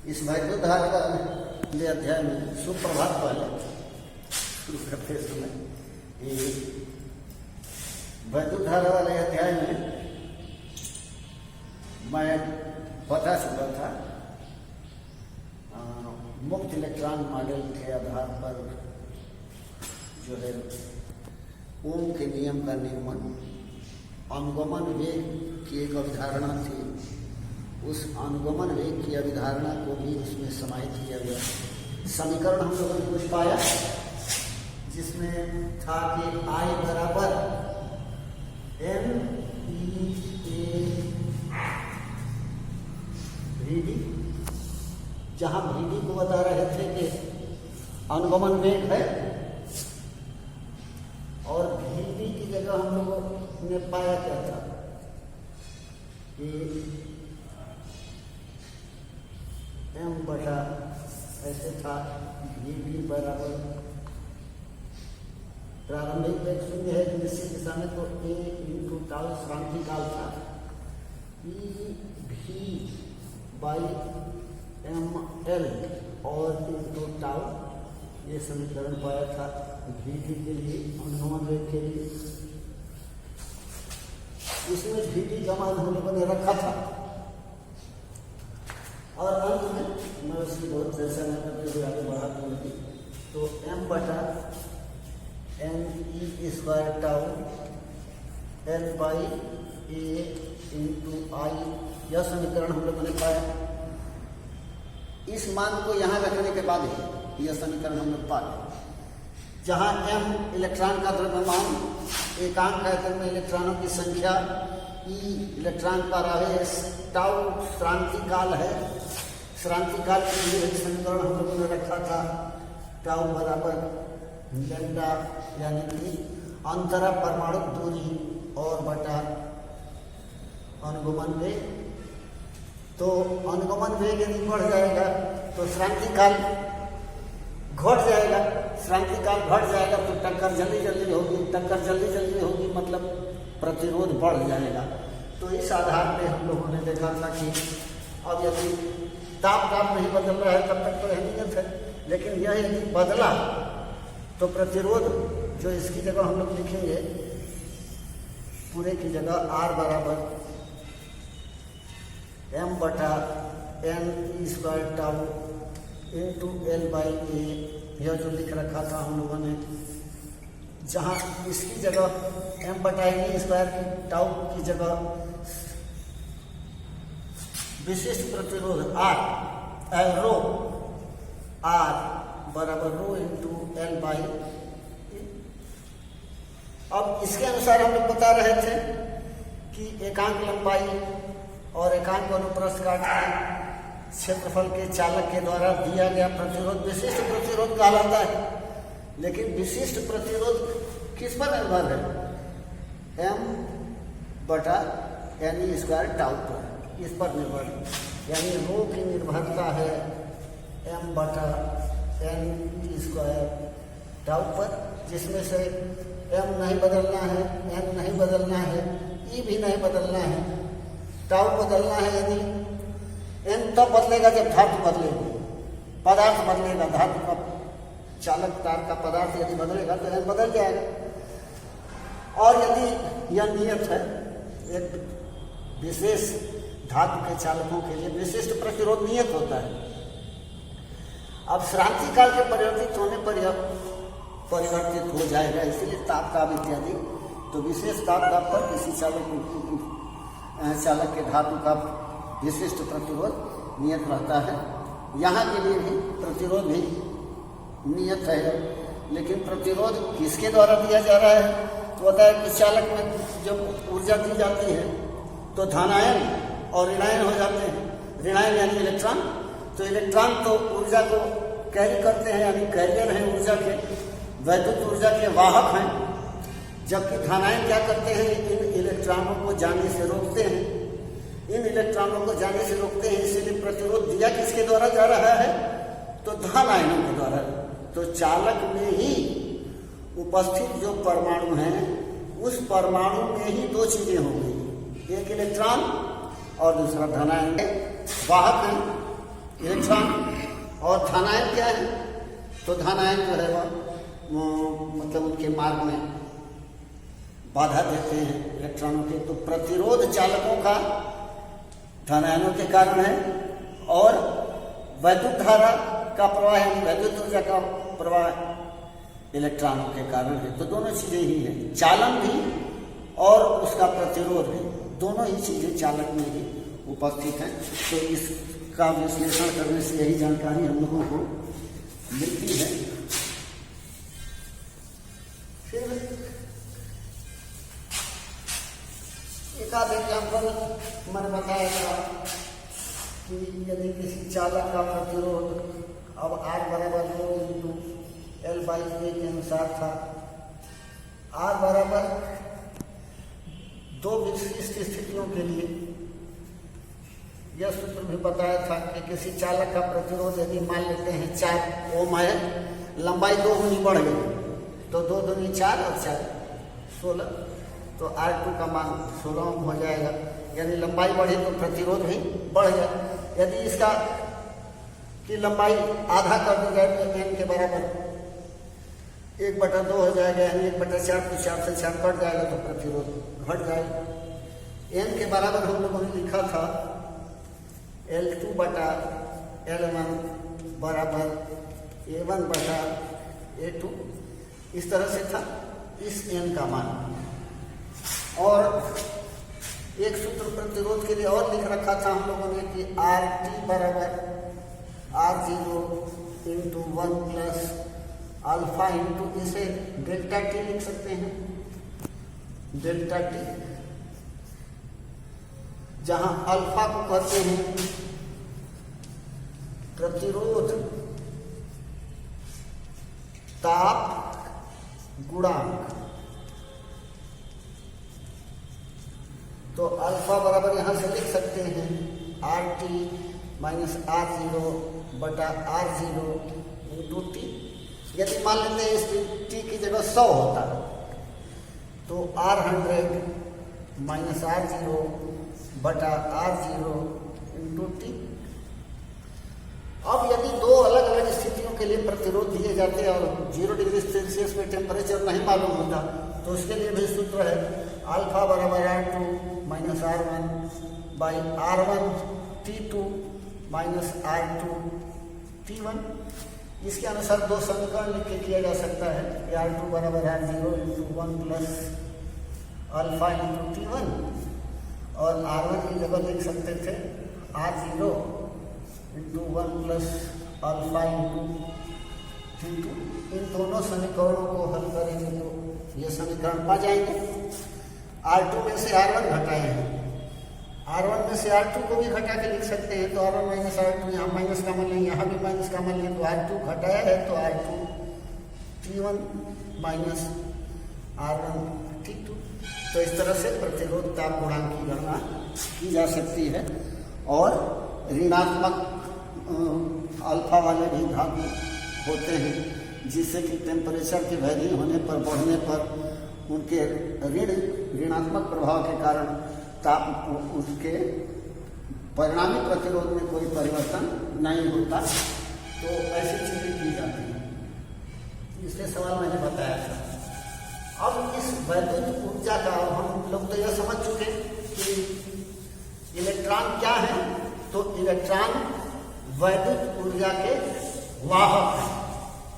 इस वैद्युत धारा वाले अध्याय में सुप्रभात पहले शुरू करते समय ये वैद्युत धारा वाले अध्याय में मैं बता चुका था मुक्त इलेक्ट्रॉन मॉडल के आधार पर जो है ओम के नियम का निर्माण अनुगमन वेग की एक अवधारणा थी। उस अनुगमन वेग की अवधारणा को भी उसमें समाहित किया गया। समीकरण हम लोगों ने कुछ पाया जिसमें था कि I बराबर VD, जहां VD को बता रहे थे कि अनुगमन वेग है और VD की जगह हम लोगों ने पाया क्या था कि m बटा ऐसे था VD बराबर प्रारंभिक वेग शून्य है निश्चित दिशा में, तो a इंटू टाउ क्रांति काल था v बाई ml और इंटू टाउ, ये समीकरण पाया था VD के लिए अनुगमन वेग के लिए। इसमें VD का मान हम लोगों ने रखा था और अंत में मैं उसकी बहुत चर्चा न करते हुए आगे बढ़ा दूंगी। तो m बटा NE square tau L by A into I, यह समीकरण हम लोगों ने पाया। इस मान को यहाँ रखने के बाद ही यह समीकरण हम लोग पा गए, जहाँ m इलेक्ट्रॉन का द्रव्यमान, एकांक आयतन में इलेक्ट्रॉनों की संख्या, E इलेक्ट्रॉन पर आवेश, टाउ क्रांति काल है। क्रांति काल के लिए समीकरण हम लोगों ने रखा था टाउ बराबर लैम्डा यानी कि अंतरा परमाणु दूरी और बटा अनुगमन वेग। तो अनुगमन वेग यदि बढ़ जाएगा तो क्रांति काल घट जाएगा, क्रांति काल घट जाएगा तो टक्कर जल्दी जल्दी होगी, टक्कर जल्दी जल्दी होगी मतलब प्रतिरोध बढ़ जाएगा। तो इस आधार पे हम लोगों ने देखा था कि अब यदि ताप नहीं बदल रहा है तब तक तो अहमियत है, लेकिन यह यदि बदला तो प्रतिरोध जो इसकी जगह हम लोग लिखेंगे पूरे की जगह R बराबर m बटा NE square tau into L by A, यह जो लिख रखा था हम लोगों ने, जहाँ इसकी जगह m बटा NE स्क्वायर की टाउ की जगह विशिष्ट प्रतिरोध रो R बराबर रो इंटू L बाई। अब इसके अनुसार हम लोग बता रहे थे कि एकांक लंबाई और एकांक अनुप्रस्थ काट के क्षेत्रफल के चालक के द्वारा दिया गया प्रतिरोध विशिष्ट प्रतिरोध कहलाता है। लेकिन विशिष्ट प्रतिरोध किस पर निर्भर है? m बटा NE स्क्वायर टाउ पर, इस पर निर्भर है। यानी रो की निर्भरता है m बटा NE स्क्वायर टाउ पर, जिसमें से m नहीं बदलना है, n नहीं बदलना है, E भी नहीं बदलना है, टाउ बदलना है। यदि n तब बदलेगा जब धातु बदलेगी, पदार्थ बदलेगा, धातु का चालक तार का पदार्थ यदि बदलेगा तो n बदल जाएगा। और यदि यह नियत है, एक विशेष धातु के चालकों के लिए विशिष्ट प्रतिरोध नियत होता है। अब क्रांति काल के परिवर्तित होने पर यह परिवर्तित हो जाएगा, इसीलिए ताप दाब इत्यादि। तो विशेष ताप दाब पर किसी चालक के धातु का विशिष्ट प्रतिरोध नियत रहता है। यहाँ के लिए भी प्रतिरोध भी नियत है, लेकिन प्रतिरोध किसके द्वारा दिया जा रहा है? तो होता है कि चालक में जब ऊर्जा दी जाती है तो धनायन और ऋणायन हो जाते हैं। ऋणायन यानी इलेक्ट्रॉन, तो इलेक्ट्रॉन तो ऊर्जा को कैरी करते हैं, यानी कैरियर हैं ऊर्जा के, वैद्युत ऊर्जा के वाहक हैं। जबकि धनायन क्या करते हैं? इन इलेक्ट्रॉनों को जाने से रोकते हैं, इन इलेक्ट्रॉनों को जाने से रोकते हैं। इसीलिए प्रतिरोध दिया किसके द्वारा जा रहा है? तो धनायनों के द्वारा। तो चालक में ही उपस्थित जो परमाणु हैं उस परमाणु में ही दो चीजें होंगी, एक इलेक्ट्रॉन और दूसरा धनायन। वाहक हैं इलेक्ट्रॉन। और धनायन क्या है? तो धनायन जो है वो मतलब उनके मार्ग में बाधा देते हैं इलेक्ट्रॉनों के। तो प्रतिरोध चालकों का धनायनों के कारण है, और वैद्युत धारा का प्रवाह यानी वैद्युत ऊर्जा का प्रवाह इलेक्ट्रॉनों के कारण है। तो दोनों चीजें ही हैं, चालन भी और उसका प्रतिरोध भी, दोनों ही चीजें चालक में ही उपस्थित हैं। तो इसका विश्लेषण करने से यही जानकारी हम लोगों को मिलती है। फिर एक आध एग्जाम्पल मैंने बताया था कि यदि किसी चालक का प्रतिरोध अब R बराबर 2 इंटू L/A के अनुसार था, R बराबर 2 विशिष्ट स्थितियों के लिए यह सूत्र भी बताया था कि किसी चालक का प्रतिरोध यदि मान लेते हैं 4 ओम है, लंबाई 2 गुनी बढ़ गई, तो 2 दूनी 4 और 4 16, तो R2 का मान 16 ओम हो जाएगा। यानी लंबाई बढ़ी तो प्रतिरोध भी बढ़ जाए। यदि इसका की लंबाई आधा कर दी जाए तो n के बराबर 1/2 हो जाएगा, यानी 1/4, तो 4 से 4 कट जाएगा तो प्रतिरोध घट जाएगा। n के बराबर हम लोगों ने लिखा था L2/L1 बराबर A1/A2, इस तरह से था इस n का मान। और एक सूत्र प्रतिरोध के लिए और लिख रखा था हम लोगों ने कि RT बराबर R0 into 1 plus alpha into, इसे डेल्टा टी लिख सकते हैं, डेल्टा टी, जहां अल्फा को कहते हैं प्रतिरोध ताप गुणांक। तो अल्फा बराबर यहां से लिख सकते हैं RT माइनस R0 बटा R0 इंटू टी। यदि मान लेते हैं इस टी की जगह 100 होता तो R100 माइनस R0 बटा R0 इंटू टी। अब यदि दो अलग अलग स्थितियों के लिए प्रतिरोध दिए जाते और 0 डिग्री सेल्सियस में टेम्परेचर नहीं मालूम होता, तो उसके लिए भी सूत्र है अल्फा बराबर R2 minus R1 by R1 T2 minus R2 T1। इसके अनुसार दो समीकरण लिख के किया जा सकता है कि R2 बराबर R0 into 1 plus alpha into T1, और R1 की जगह लिख सकते थे R0 into 1 plus alpha into T2। इन दोनों समीकरणों को हल करेंगे तो ये समीकरण पा जाएंगे। R2 में से R1 घटाए हैं, R1 में से R2 को भी घटा के लिख सकते हैं, तो R1 माइनस R2, यहाँ माइनस कॉमन लें, यहाँ भी माइनस कॉमन लें, तो R2 घटाया है तो R2 T1 minus R1 T2। तो इस तरह से प्रतिरोध ताप गुणांक की गणना की जा सकती है। और ऋणात्मक अल्फा वाले भी धातु होते हैं, जिससे कि टेम्परेचर के वैल्यू होने पर, बढ़ने पर उनके ऋणात्मक प्रभाव के कारण ताप उसके परिणामी प्रतिरोध में कोई परिवर्तन नहीं होता। तो ऐसी चीजें की जाती हैं, इसलिए सवाल मैंने बताया था। अब इस वैद्युत ऊर्जा का हम लोग तो यह समझ चुके कि इलेक्ट्रॉन क्या है। तो इलेक्ट्रॉन वैद्युत ऊर्जा के वाहक है,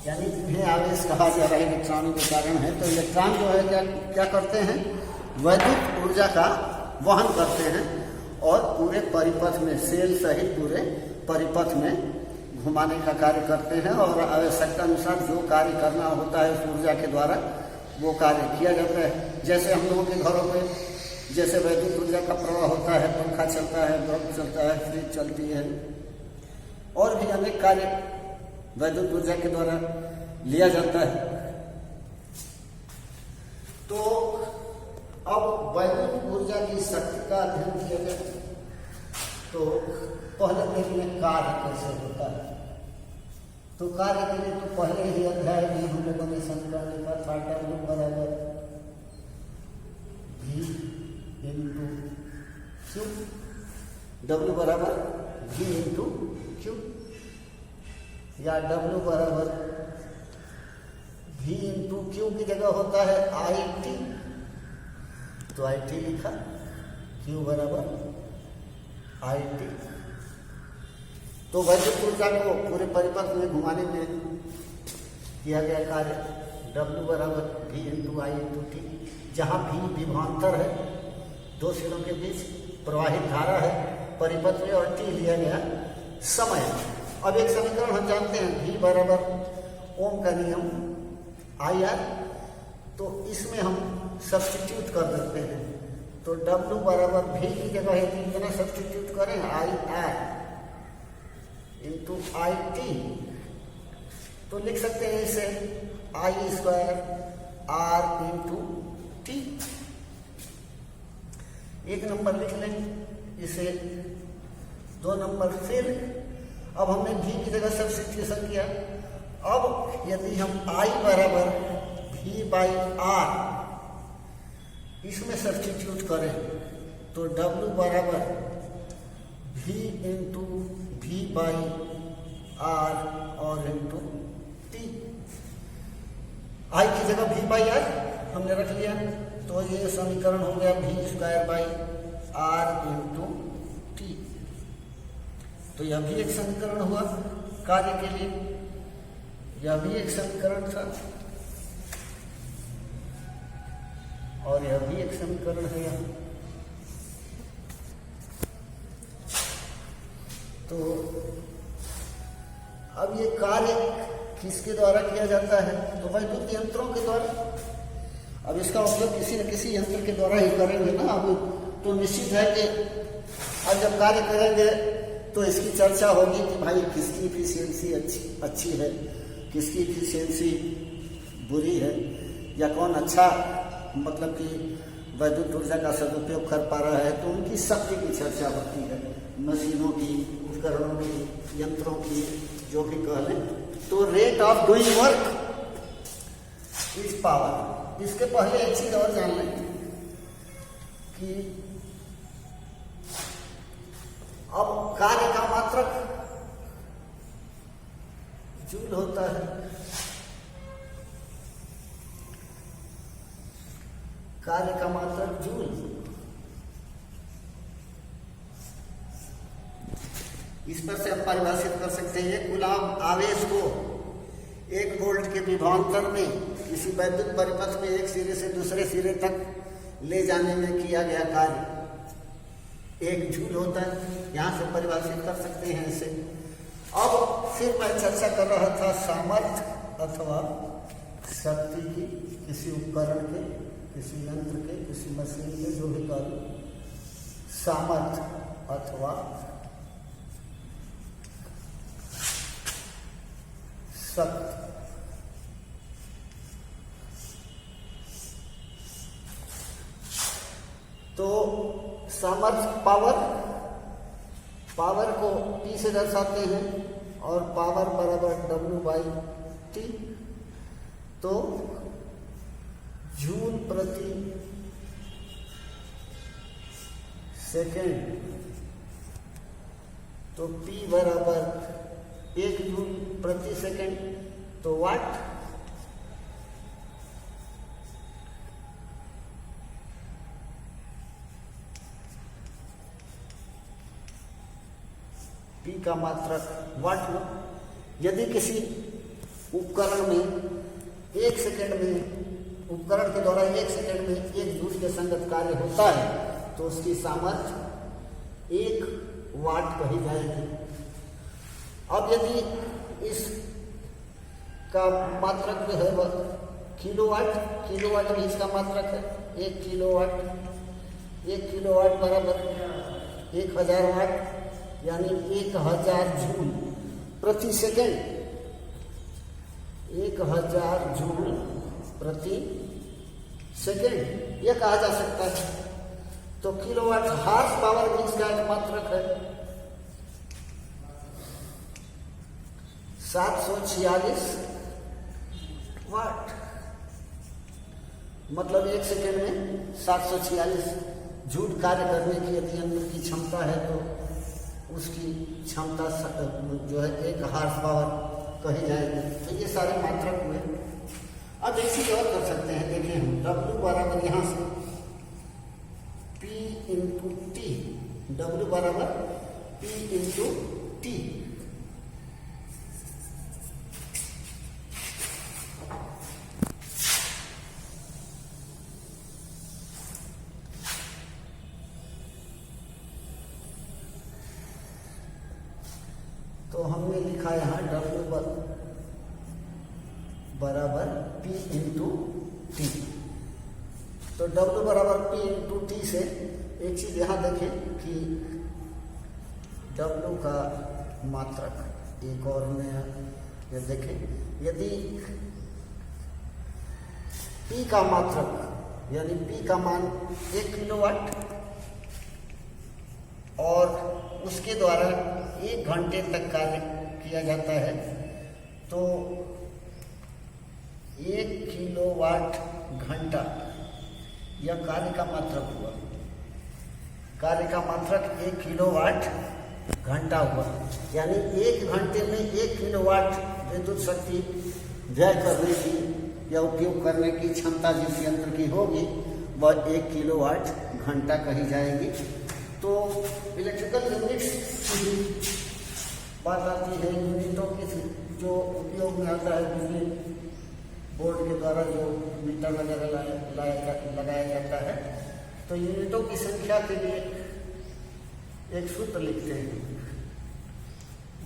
यानी इन्हें आवेश कहा जा रहा है, इलेक्ट्रॉनों के कारण है। तो इलेक्ट्रॉन जो है क्या करते हैं, वैद्युत ऊर्जा का वहन करते हैं और पूरे परिपथ में, सेल सहित पूरे परिपथ में घुमाने का कार्य करते हैं। और आवश्यकता अनुसार जो कार्य करना होता है उस ऊर्जा के द्वारा वो कार्य किया जाता है। जैसे हम लोगों के घरों पे जैसे वैद्युत ऊर्जा का प्रवाह होता है, पंखा चलता है, बल्ब चलता है, फ्रिज चलती है, और भी अनेक कार्य वैद्युत ऊर्जा के द्वारा लिया जाता है। तो अब वैद्युत ऊर्जा की शक्ति का अध्ययन किया जाए तो पहले देखने कार्य कैसे होता है। तो कार्य के लिए तो पहले ही अध्याय में हम लोगों ने समीकरण लिखा था W बराबर V इंटू Q, W बराबर V इंटू क्यू, या W बराबर V इंटू क्यू की जगह होता है IT, तो IT लिखा, Q बराबर IT। तो वैद्युत ऊर्जा को पूरे परिपथ में घुमाने में किया गया कार्य W बराबर V into I into T, जहाँ V विभवांतर है, दो सिरों के बीच प्रवाहित धारा है परिपथ में, और T लिया गया समय। अब एक समीकरण हम जानते हैं, V बराबर ओम का नियम IR, तो इसमें हम सब्स्टिट्यूट कर देते हैं। तो W बराबर V की जगह है कितना सब्स्टिट्यूट करें, IR इंटू IT, तो लिख सकते हैं इसे I square R into T। एक नंबर लिख लें इसे, 2 नंबर फिर अब हमने V की जगह सब्स्टिट्यूशन किया। अब यदि हम I बराबर V बाई R इसमें सब्स्टिट्यूट करें तो W बराबर V into V by R और इंटू T। I की जगह V बाई R हमने रख लिया, तो ये समीकरण हो गया V square by R into T। तो यह भी एक समीकरण हुआ कार्य के लिए, यह भी एक समीकरण था, और यह भी एक समीकरण है यहाँ। तो अब ये कार्य किसके द्वारा किया जाता है, तो वैद्युत यंत्रों के द्वारा। अब इसका उपयोग किसी न किसी यंत्र के द्वारा ही करेंगे ना। अब तो निश्चित है कि अब जब कार्य करेंगे तो इसकी चर्चा होगी कि भाई किसकी इफिशियंसी अच्छी है, किसकी इफिशियंसी बुरी है, या कौन अच्छा मतलब कि वैद्युत ऊर्जा का सदुपयोग कर पा रहा है, तो उनकी शक्ति की चर्चा होती है, मशीनों की, उपकरणों की, यंत्रों की, जो भी कह लें। तो rate of doing work is power. इसके पहले एक चीज और जान लें कि अब कार्य का मात्रक जूल होता है। कार्य का मात्रक जूल, इस पर से हम परिभाषित कर सकते हैं कूलाम आवेश को 1 वोल्ट के विभवांतर में किसी वैद्युत परिपथ में एक सिरे से दूसरे सिरे तक ले जाने में किया गया कार्य 1 जूल होता है। यहाँ से परिभाषित कर सकते हैं इसे। अब फिर मैं चर्चा कर रहा था सामर्थ्य अथवा शक्ति की, किसी उपकरण के, किसी यंत्र के, किसी मशीन के, जो भी कार्य, सामर्थ्य अथवा शक्ति। तो सामर्थ्य पावर को P से दर्शाते हैं, और पावर बराबर W बाई T। तो जूल प्रति सेकेंड, तो P बराबर 1 जूल प्रति सेकेंड, तो वाट। P का मात्रक वाट में। यदि किसी उपकरण में 1 सेकेंड में, उपकरण के द्वारा 1 सेकेंड में 1 जूल के संगत कार्य होता है, तो उसकी सामर्थ्य 1 वाट कही जाएगी। अब यदि इस का मात्रक जो है वह किलोवाट में इसका मात्रक है 1 किलोवाट। 1 किलोवाट बराबर 1000 वाट, यानी 1000 जूल प्रति सेकेंड। 1000 जूल प्रति सेकेंड यह कहा जा सकता है। तो किलोवाट हार्स पावर भी इसका एक मात्रक है 746 वाट। मतलब 1 सेकेंड में 746 जूल कार्य करने की यदि यंत्र की क्षमता है, तो उसकी क्षमता जो है 1 हॉर्स पावर कही जाएगी। तो ये सारे मात्रक हुए। अब एक चीज और कर सकते हैं, देखिए हम W बराबर यहाँ से P इंटू टी, W बराबर P इंटू टी। तो हमने लिखा यहाँ W बराबर P इंटू टी। तो W बराबर P इंटू टी से एक चीज यहाँ देखें कि W का मात्रक एक और में ये देखें, यदि P का मात्रक यानी P का मान 1 किलोवाट और उसके द्वारा 1 घंटे तक कार्य किया जाता है, तो 1 किलोवाट घंटा यह कार्य का मात्रक हुआ। कार्य का मात्रक 1 किलोवाट घंटा हुआ, यानी 1 घंटे में 1 किलोवाट विद्युत शक्ति व्यय करने की या उपयोग करने की क्षमता जिस यंत्र की होगी वह 1 किलोवाट घंटा कही जाएगी। तो इलेक्ट्रिकल यूनिट्स की बात आती है, यूनिटों की जो उपयोग में आता है बिजली बोर्ड के द्वारा जो मीटर वगैरह लगाया जाता है। तो यूनिटों की संख्या के लिए एक सूत्र लिखते हैं,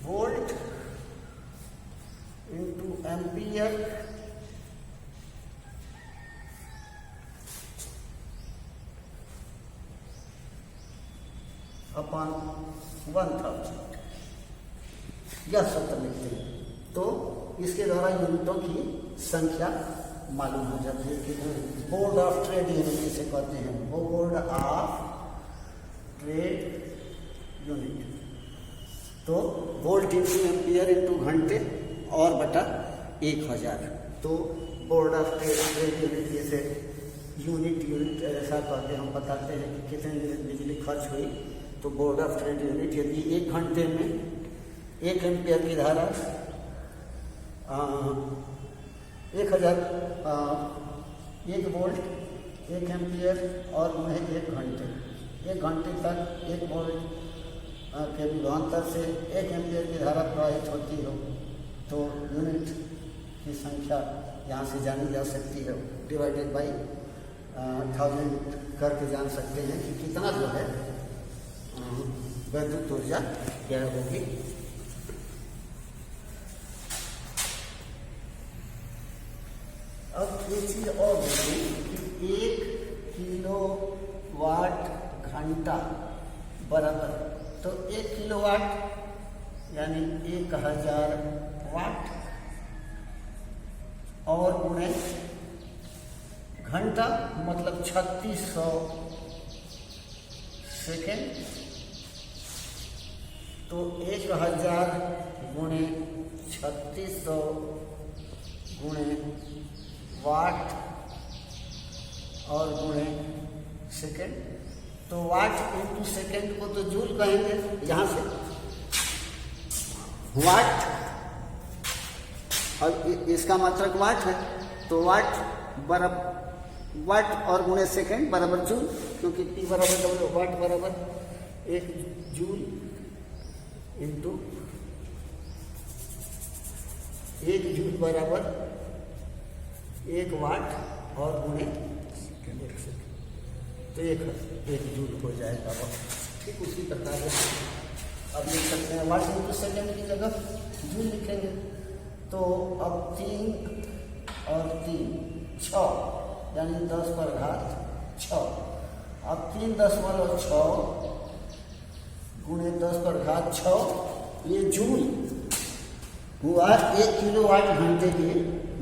वोल्ट इंटू एम्पियर अपॉन 1000, यह सूत्र लिखते हैं। तो इसके द्वारा यूनिटों की संख्या मालूम हो जाती है कि बोर्ड ऑफ ट्रेड यूनिट जिसे कहते हैं, बोर्ड ऑफ ट्रेड यूनिट। तो वोल्ट इंटू एम्पियर इंटू घंटे और बटा 1000। तो बोर्ड ऑफ ट्रेड यूनिट जैसे यूनिट ऐसा कहते हम बताते हैं कि कितने यूनिट बिजली खर्च हुई। तो बोर्ड ऑफ ट्रेड यूनिट यदि 1 घंटे में 1 एम्पियर की धारा 1000 1 वोल्ट 1 एम्पियर और उन्हें 1 घंटे तक 1 वोल्ट के विभवांतर से 1 एम्पियर की धारा प्रवाहित होती हो, तो यूनिट की संख्या यहाँ से जानी जा सकती है। डिवाइडेड बाई 1000 करके जान सकते हैं कि कितना जो है विद्युत ऊर्जा क्या होगी। अब एक चीज और देखें कि 1 किलोवाट घंटा बराबर, तो 1 किलोवाट यानी 1000 वाट और उन्हें घंटा मतलब 3600 सेकेंड। तो 1000 गुणे 3600 गुणे वाट और गुणे सेकेंड। तो वाट इंटू सेकेंड को तो जूल कहेंगे यहाँ से, वाट और इसका मात्रक वाट है, तो वाट बराबर वाट और गुणे सेकेंड बराबर जूल, क्योंकि P बराबर W, वाट बराबर 1 जूल इंटू 1 जूल बराबर 1 वाट और गुणे 1 सेकेंड, तो 1 जूल हो जाएगा वह। ठीक उसी प्रकार अब लिख सकते हैं वाट इंटू सेकेंड की जगह जूल लिखेंगे। तो अब 3 और 3 6 यानी 10 पर घात 6। अब 3.6 गुणे 10 पर घात 6 ये जूल हुआ 1 किलोवाट घंटे के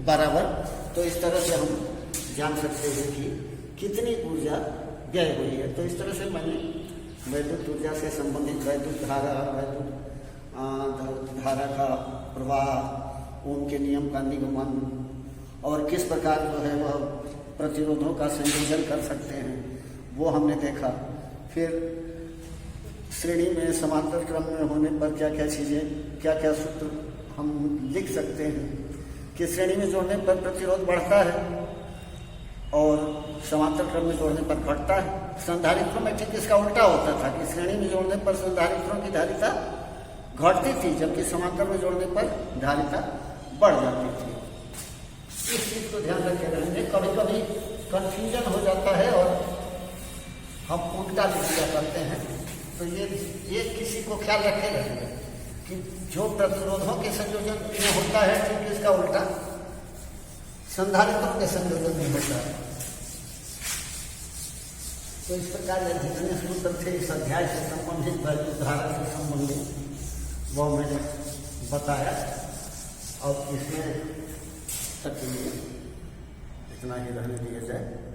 बराबर। तो इस तरह से हम जान सकते हैं कि कितनी ऊर्जा व्यय हुई है। तो इस तरह से मैंने वैद्युत ऊर्जा से संबंधित वैद्युत धारा, वैद्युत धारा का प्रवाह, ओम के नियम का निगमन और किस प्रकार जो है वह प्रतिरोधों का संयोजन कर सकते हैं वो हमने देखा। फिर श्रेणी में समांतर क्रम में होने पर क्या क्या चीज़ें, क्या क्या सूत्र हम लिख सकते हैं कि श्रेणी में जोड़ने पर प्रतिरोध बढ़ता है और समांतर क्रम में जोड़ने पर घटता है। संधारित्रों में ठीक इसका उल्टा होता था कि श्रेणी में जोड़ने पर संधारित्रों की धारिता घटती थी, जबकि समांतर में जोड़ने पर धारिता बढ़ जाती थी। इस चीज़ को ध्यान रखे रहेंगे। कभी कभी कन्फ्यूजन हो जाता है और हम उल्टा लिख दिया करते हैं, तो ये किसी को ख्याल रखे रहेंगे कि जो प्रतिरोधों के संयोजन में होता है ठीक इसका उल्टा संधारित्रों के संयोजन में होता है। तो इस प्रकार ये जितने सूत्र थे इस अध्याय से संबंधित, वैद्युत धारा से संबंधित, वो मैंने बताया और इसमें तक इतना ही रहने दिया जाए।